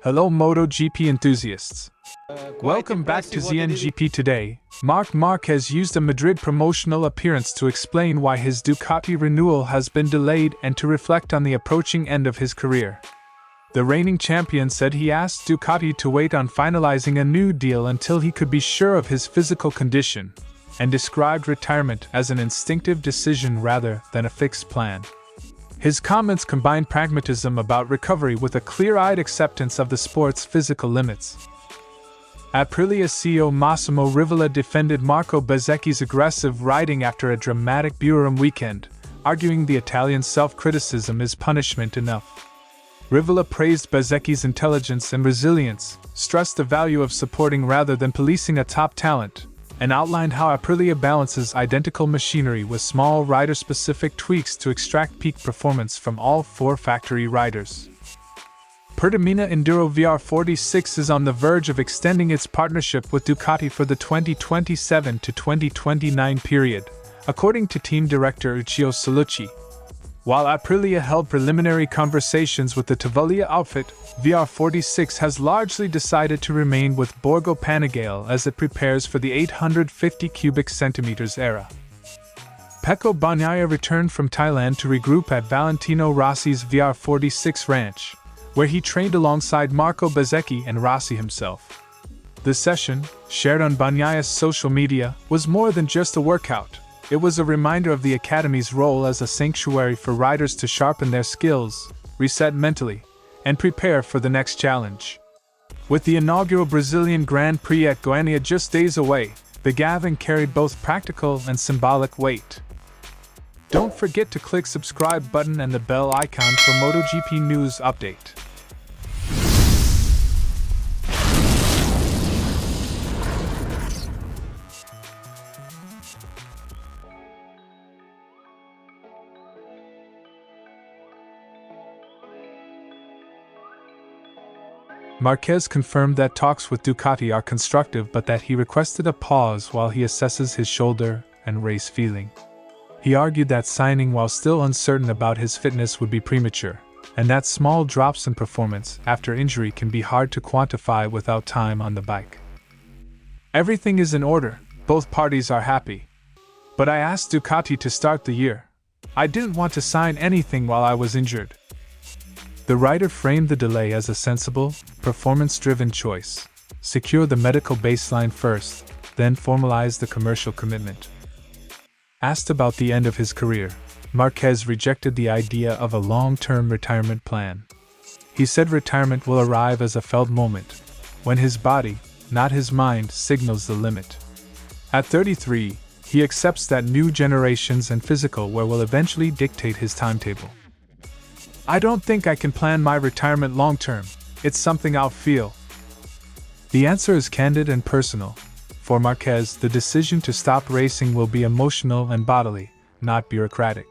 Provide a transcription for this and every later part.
Hello Moto GP enthusiasts. Welcome back to ZNGP Today. Marc Márquez used a Madrid promotional appearance to explain why his Ducati renewal has been delayed and to reflect on the approaching end of his career. The reigning champion said he asked Ducati to wait on finalizing a new deal until he could be sure of his physical condition, and described retirement as an instinctive decision rather than a fixed plan. His comments combined pragmatism about recovery with a clear-eyed acceptance of the sport's physical limits. Aprilia CEO Massimo Rivola defended Marco Bezzecchi's aggressive riding after a dramatic Buriram weekend, arguing the Italian's self-criticism is punishment enough. Rivola praised Bezzecchi's intelligence and resilience, stressed the value of supporting rather than policing a top talent, and outlined how Aprilia balances identical machinery with small rider-specific tweaks to extract peak performance from all four factory riders. Pertamina Enduro VR46 is on the verge of extending its partnership with Ducati for the 2027 to 2029 period, according to team director Uccio Solucci. While Aprilia held preliminary conversations with the Tavaglia outfit, VR46 has largely decided to remain with Borgo Panigale as it prepares for the 850 cubic centimeters era. Pecco Bagnaia returned from Thailand to regroup at Valentino Rossi's VR46 ranch, where he trained alongside Marco Bezzecchi and Rossi himself. The session, shared on Bagnaia's social media, was more than just a workout. It was a reminder of the Academy's role as a sanctuary for riders to sharpen their skills, reset mentally, and prepare for the next challenge. With the inaugural Brazilian Grand Prix at Goiânia just days away, the gathering carried both practical and symbolic weight. Don't forget to click subscribe button and the bell icon for MotoGP news update. Márquez confirmed that talks with Ducati are constructive but that he requested a pause while he assesses his shoulder and race feeling. He argued that signing while still uncertain about his fitness would be premature, and that small drops in performance after injury can be hard to quantify without time on the bike. Everything is in order, both parties are happy. But I asked Ducati to start the year. I didn't want to sign anything while I was injured. The rider framed the delay as a sensible, performance-driven choice. Secure the medical baseline first, then formalize the commercial commitment. Asked about the end of his career, Márquez rejected the idea of a long-term retirement plan. He said retirement will arrive as a felt moment, when his body, not his mind, signals the limit. At 33, he accepts that new generations and physical wear will eventually dictate his timetable. I don't think I can plan my retirement long-term, it's something I'll feel. The answer is candid and personal. For Márquez, the decision to stop racing will be emotional and bodily, not bureaucratic.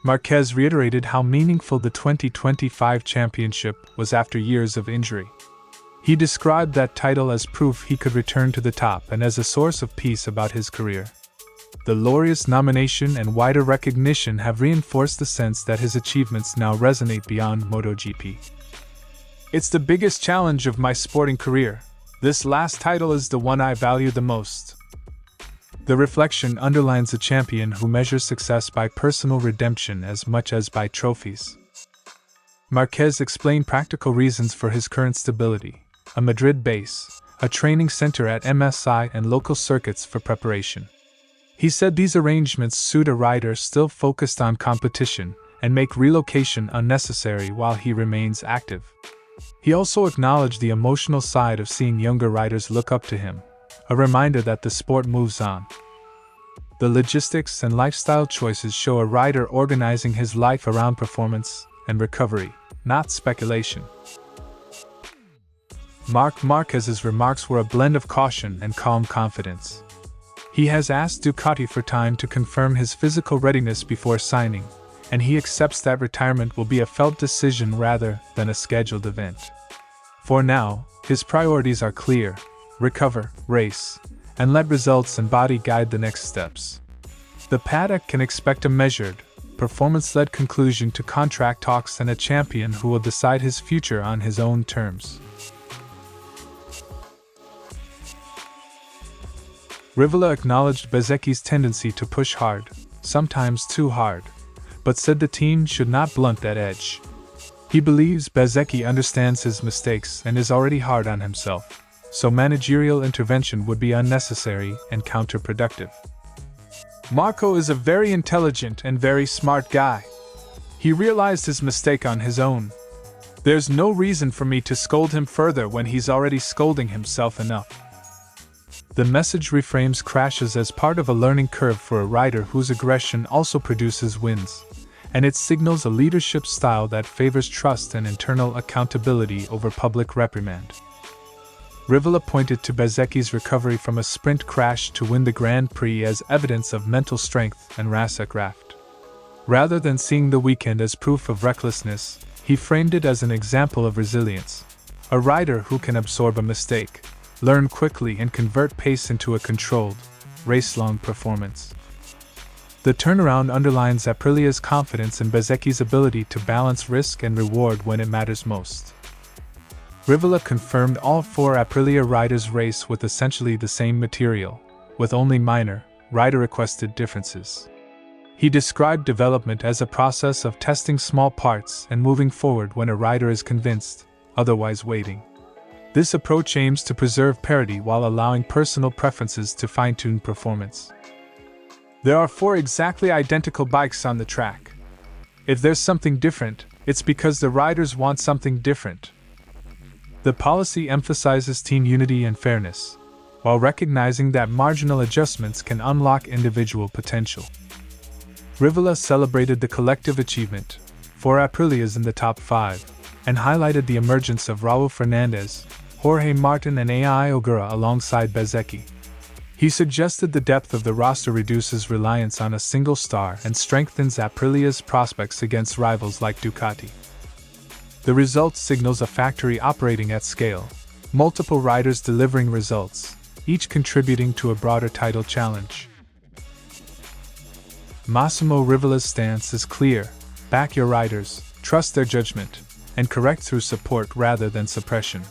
Márquez reiterated how meaningful the 2025 championship was after years of injury. He described that title as proof he could return to the top and as a source of peace about his career. The Laureus nomination and wider recognition have reinforced the sense that his achievements now resonate beyond MotoGP. It's the biggest challenge of my sporting career. This last title is the one I value the most. The reflection underlines a champion who measures success by personal redemption as much as by trophies. Márquez explained practical reasons for his current stability: a Madrid base, a training center at MSI, and local circuits for preparation. He said these arrangements suit a rider still focused on competition and make relocation unnecessary while he remains active. He also acknowledged the emotional side of seeing younger riders look up to him, a reminder that the sport moves on. The logistics and lifestyle choices show a rider organizing his life around performance and recovery, not speculation. Marc Márquez's remarks were a blend of caution and calm confidence. He has asked Ducati for time to confirm his physical readiness before signing, and he accepts that retirement will be a felt decision rather than a scheduled event. For now, his priorities are clear: recover, race, and let results and body guide the next steps. The paddock can expect a measured, performance-led conclusion to contract talks and a champion who will decide his future on his own terms. Rivola acknowledged Bezzecchi's tendency to push hard, sometimes too hard, but said the team should not blunt that edge. He believes Bezzecchi understands his mistakes and is already hard on himself, so managerial intervention would be unnecessary and counterproductive. Marco is a very intelligent and very smart guy. He realized his mistake on his own. There's no reason for me to scold him further when he's already scolding himself enough. The message reframes crashes as part of a learning curve for a rider whose aggression also produces wins, and it signals a leadership style that favors trust and internal accountability over public reprimand. Rivola pointed to Bezzecchi's recovery from a sprint crash to win the Grand Prix as evidence of mental strength and race-craft. Rather than seeing the weekend as proof of recklessness, he framed it as an example of resilience, a rider who can absorb a mistake, learn quickly and convert pace into a controlled, race-long performance. The turnaround underlines Aprilia's confidence in Bezzecchi's ability to balance risk and reward when it matters most. Rivola confirmed all 4 Aprilia riders race with essentially the same material, with only minor, rider-requested differences. He described development as a process of testing small parts and moving forward when a rider is convinced, otherwise waiting. This approach aims to preserve parity while allowing personal preferences to fine-tune performance. There are 4 exactly identical bikes on the track. If there's something different, it's because the riders want something different. The policy emphasizes team unity and fairness, while recognizing that marginal adjustments can unlock individual potential. Rivola celebrated the collective achievement, 4 Aprilias in the top 5, and highlighted the emergence of Raul Fernandez, Jorge Martin and AI Ogura alongside Bezzechi. He suggested the depth of the roster reduces reliance on a single star and strengthens Aprilia's prospects against rivals like Ducati. The result signals a factory operating at scale, multiple riders delivering results, each contributing to a broader title challenge. Massimo Rivola's stance is clear: back your riders, trust their judgment, and correct through support rather than suppression.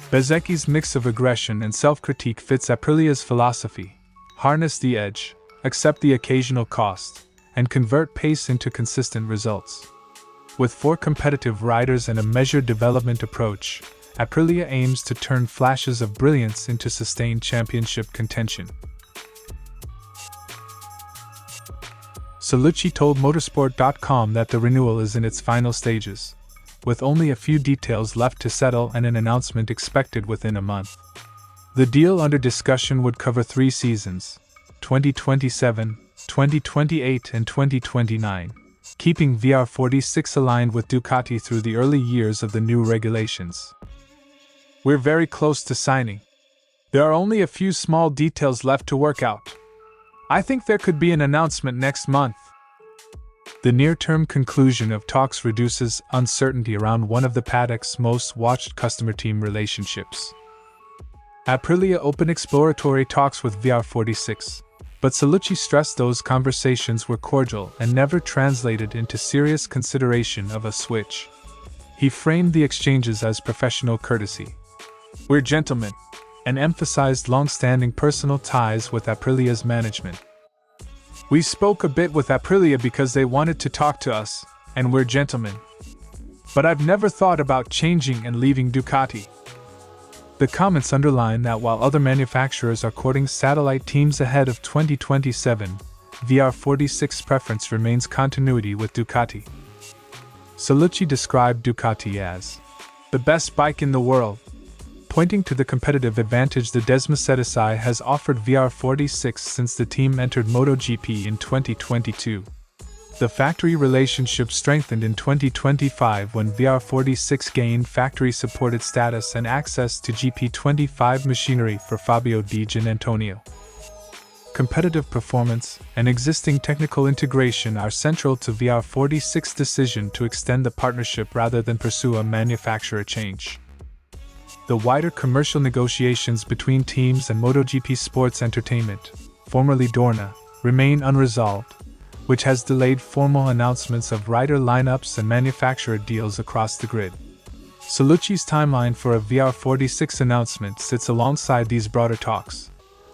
Bezzecchi's mix of aggression and self-critique fits Aprilia's philosophy: harness the edge, accept the occasional cost, and convert pace into consistent results. With 4 competitive riders and a measured development approach, Aprilia aims to turn flashes of brilliance into sustained championship contention. Salucci told Motorsport.com that the renewal is in its final stages, with only a few details left to settle and an announcement expected within a month. The deal under discussion would cover 3 seasons, 2027, 2028 and 2029, keeping VR46 aligned with Ducati through the early years of the new regulations. We're very close to signing. There are only a few small details left to work out. I think there could be an announcement next month. The near-term conclusion of talks reduces uncertainty around one of the paddock's most watched customer-team relationships. Aprilia opened exploratory talks with VR46, but Salucci stressed those conversations were cordial and never translated into serious consideration of a switch. He framed the exchanges as professional courtesy. "We're gentlemen," and emphasized long-standing personal ties with Aprilia's management. "We spoke a bit with Aprilia because they wanted to talk to us, and we're gentlemen. But I've never thought about changing and leaving Ducati." The comments underline that while other manufacturers are courting satellite teams ahead of 2027, VR46's preference remains continuity with Ducati. Salucci described Ducati as the best bike in the world, pointing to the competitive advantage the Desmocetisai has offered VR46 since the team entered Moto GP in 2022. The factory relationship strengthened in 2025 when VR46 gained factory-supported status and access to GP25 machinery for Fabio Di Gianantonio. Competitive performance and existing technical integration are central to VR46's decision to extend the partnership rather than pursue a manufacturer change. The wider commercial negotiations between teams and MotoGP Sports Entertainment, formerly Dorna, remain unresolved, which has delayed formal announcements of rider lineups and manufacturer deals across the grid. Salucci's timeline for a VR46 announcement sits alongside these broader talks,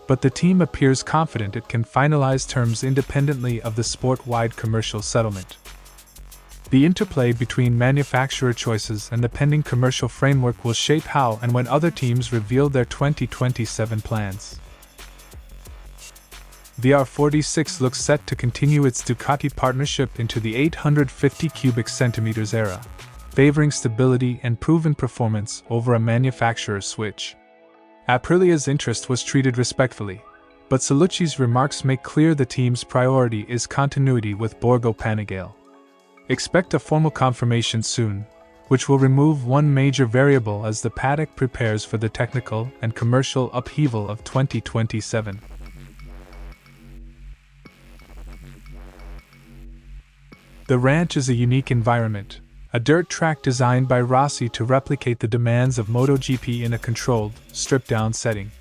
but the team appears confident it can finalize terms independently of the sport-wide commercial settlement. The interplay between manufacturer choices and the pending commercial framework will shape how and when other teams reveal their 2027 plans. VR46 looks set to continue its Ducati partnership into the 850 cubic centimeters era, favoring stability and proven performance over a manufacturer switch. Aprilia's interest was treated respectfully, but Salucci's remarks make clear the team's priority is continuity with Borgo Panigale. Expect a formal confirmation soon, which will remove one major variable as the paddock prepares for the technical and commercial upheaval of 2027. The ranch is a unique environment, a dirt track designed by Rossi to replicate the demands of Moto GP in a controlled, stripped-down setting.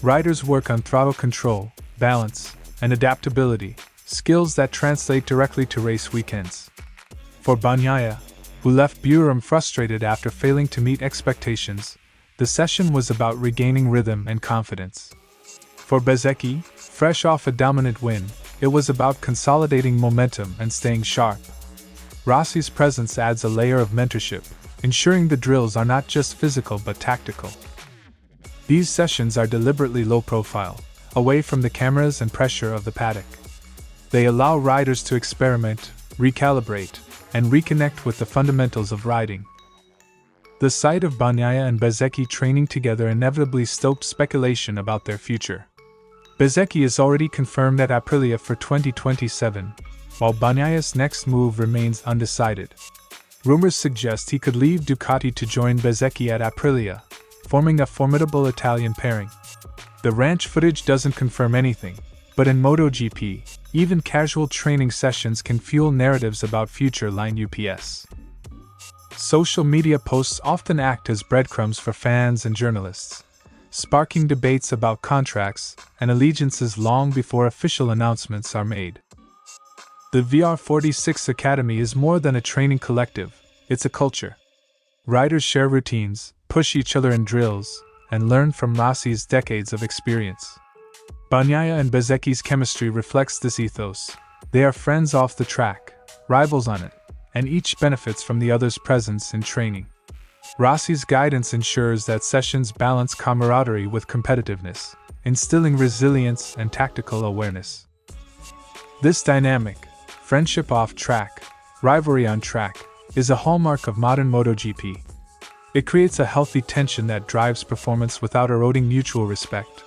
Riders work on throttle control, balance, and adaptability, skills that translate directly to race weekends. For Bagnaia, who left Buriram frustrated after failing to meet expectations, the session was about regaining rhythm and confidence. For Bezzechi, fresh off a dominant win, it was about consolidating momentum and staying sharp. Rossi's presence adds a layer of mentorship, ensuring the drills are not just physical but tactical. These sessions are deliberately low profile, away from the cameras and pressure of the paddock. They allow riders to experiment, recalibrate, and reconnect with the fundamentals of riding. The sight of Bagnaia and Bezzechi training together inevitably stoked speculation about their future. Bezzechi is already confirmed at Aprilia for 2027, while Bagnaia's next move remains undecided. Rumors suggest he could leave Ducati to join Bezzechi at Aprilia, forming a formidable Italian pairing. The ranch footage doesn't confirm anything, but in Moto GP, even casual training sessions can fuel narratives about future line UPS. Social media posts often act as breadcrumbs for fans and journalists, sparking debates about contracts and allegiances long before official announcements are made. The VR46 Academy is more than a training collective, it's a culture. Riders share routines, push each other in drills, and learn from Rossi's decades of experience. Bagnaia and Bezzechi's chemistry reflects this ethos. They are friends off the track, rivals on it, and each benefits from the other's presence in training. Rossi's guidance ensures that sessions balance camaraderie with competitiveness, instilling resilience and tactical awareness. This dynamic, friendship off track, rivalry on track, is a hallmark of modern MotoGP. It creates a healthy tension that drives performance without eroding mutual respect.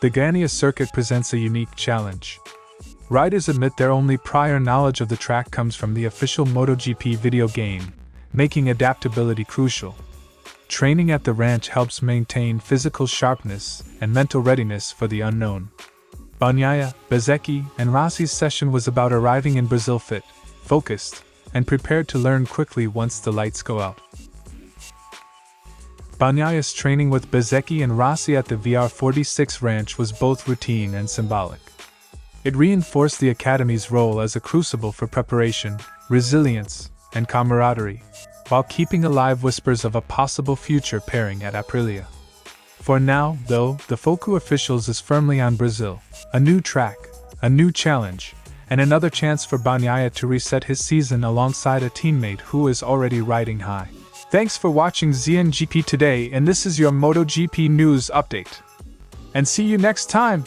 The Bagnaia circuit presents a unique challenge. Riders admit their only prior knowledge of the track comes from the official MotoGP video game, making adaptability crucial. Training at the ranch helps maintain physical sharpness and mental readiness for the unknown. Bagnaia, Bezzechi, and Rossi's session was about arriving in Brazil fit, focused, and prepared to learn quickly once the lights go out. Bagnaia's training with Bezzechi and Rossi at the VR46 ranch was both routine and symbolic. It reinforced the Academy's role as a crucible for preparation, resilience, and camaraderie, while keeping alive whispers of a possible future pairing at Aprilia. For now, though, the Focu officials is firmly on Brazil, a new track, a new challenge, and another chance for Bagnaia to reset his season alongside a teammate who is already riding high. Thanks for watching ZNGP Today, and this is your MotoGP news update. And see you next time!